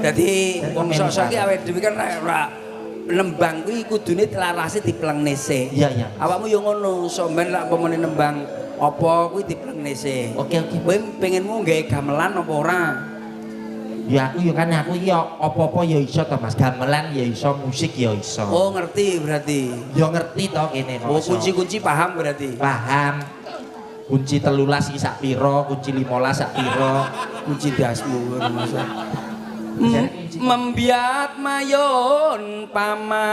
Dadi wong sok-sok iki awake dhewe kan ora nembang kuwi kudune telarase diplengne sik. Iya, iya. Awakmu yo ngono, sampean lak pemene nembang apa kuwi diplengne sik. Oke, oke. Kowe pengenmu gawe gamelan apa ora? Ya aku iki apa-apa ya iso to Mas. Gamelan ya iso, musik ya iso. Oh, ngerti berarti. Ya ngerti to kene kok. Oh, kunci-kunci paham berarti. Paham. Kunci 13 iki sak pira, kunci 15 sak pira. Kunci dasmu maksud. Membiat mayon paman